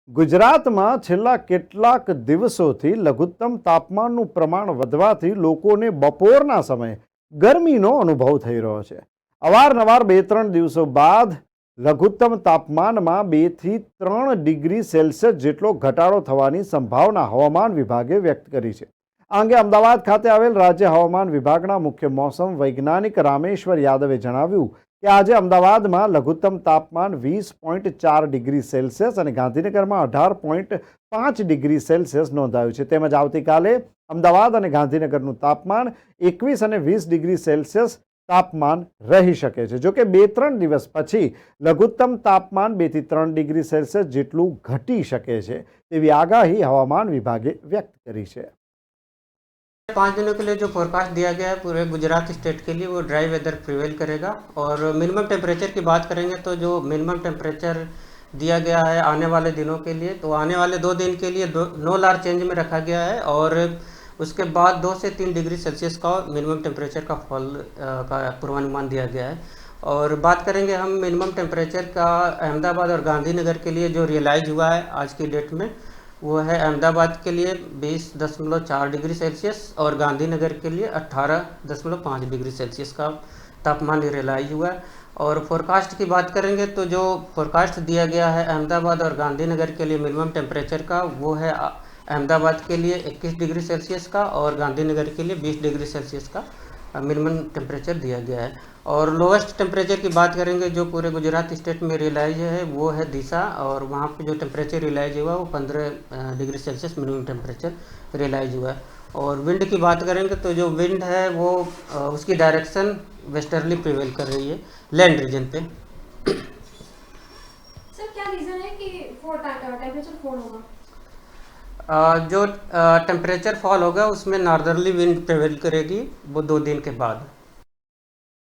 ગુજરાતમાં છેલ્લા કેટલાક દિવસોથી લઘુત્તમ તાપમાનનું પ્રમાણ વધવાથી લોકોને બપોરના સમયે ગરમીનો અનુભવ થઈ રહ્યો છે. અવારનવાર 2-3 દિવસો બાદ લઘુત્તમ તાપમાનમાં 2 થી 3 ડિગ્રી સેલ્સિયસ જેટલો ઘટાડો થવાની સંભાવના હવામાન વિભાગે વ્યક્ત કરી છે. આ અંગે અમદાવાદ ખાતે આવેલ રાજ્ય હવામાન વિભાગના મુખ્ય મોસમ વૈજ્ઞાનિક રામેશ્વર યાદવે જણાવ્યું કે આજે અમદાવાદમાં લઘુત્તમ તાપમાન 20.4 ડિગ્રી સેલ્સિયસ અને ગાંધીનગરમાં 18.5 ડિગ્રી સેલ્સિયસ નોંધાયું છે. તેમજ આવતીકાલે અમદાવાદ અને ગાંધીનગરનું તાપમાન 21 અને 20 ડિગ્રી સેલ્સિયસ તાપમાન રહી શકે છે. જોકે 2-3 દિવસ પછી લઘુત્તમ તાપમાન 2 થી 3 ડિગ્રી સેલ્સિયસ જેટલું ઘટી શકે છે તેવી આગાહી હવામાન વિભાગે વ્યક્ત કરી છે. 5 दिनों के लिए जो फोरकास्ट दिया गया है पूरे गुजरात स्टेट के लिए वो ड्राई वेदर प्रिवेल करेगा। और मिनिमम टेम्परेचर की बात करेंगे तो जो मिनिमम टेम्परेचर दिया गया है आने वाले दिनों के लिए, तो आने वाले 2 दिन के लिए नो लार्ज चेंज में रखा गया है। और उसके बाद 2 से 3 डिग्री सेल्सियस का मिनिमम टेम्परेचर का फॉल का पूर्वानुमान दिया गया है। और बात करेंगे हम मिनिमम टेम्परेचर का अहमदाबाद और गांधीनगर के लिए जो रियलाइज हुआ है आज की डेट में, वो है अहमदाबाद के लिए 20.4 डिग्री सेल्सियस और गांधीनगर के लिए 18.5 डिग्री सेल्सियस का तापमान रियलाइज हुआ है। और फोरकास्ट की बात करेंगे तो जो फोरकास्ट दिया गया है अहमदाबाद और गांधीनगर के लिए मिनिमम टेम्परेचर का, वो है अहमदाबाद के लिए 21 डिग्री सेल्सियस का और गांधीनगर के लिए 20 डिग्री सेल्सियस का मिनिमम टेम्परेचर दिया गया है। और लोवेस्ट टेम्परेचर की बात करेंगे जो पूरे गुजरात स्टेट में रियलाइज है वो है दिशा, और वहाँ पे जो टेम्परेचर रियलाइज हुआ वो 15 degree Celsius minimum temperature realise हुआ है। और विंड की बात करेंगे तो जो विंड है वो उसकी डायरेक्शन वेस्टर्ली प्रिवेल कर रही है लैंड रीजन पे। सर क्या रीज़न है कि टेम्परेचर फॉल होगा? जो टेम्परेचर फॉल होगा उसमें नॉर्दर्ली विंड प्रिवेल करेगी वो 2 दिन के बाद।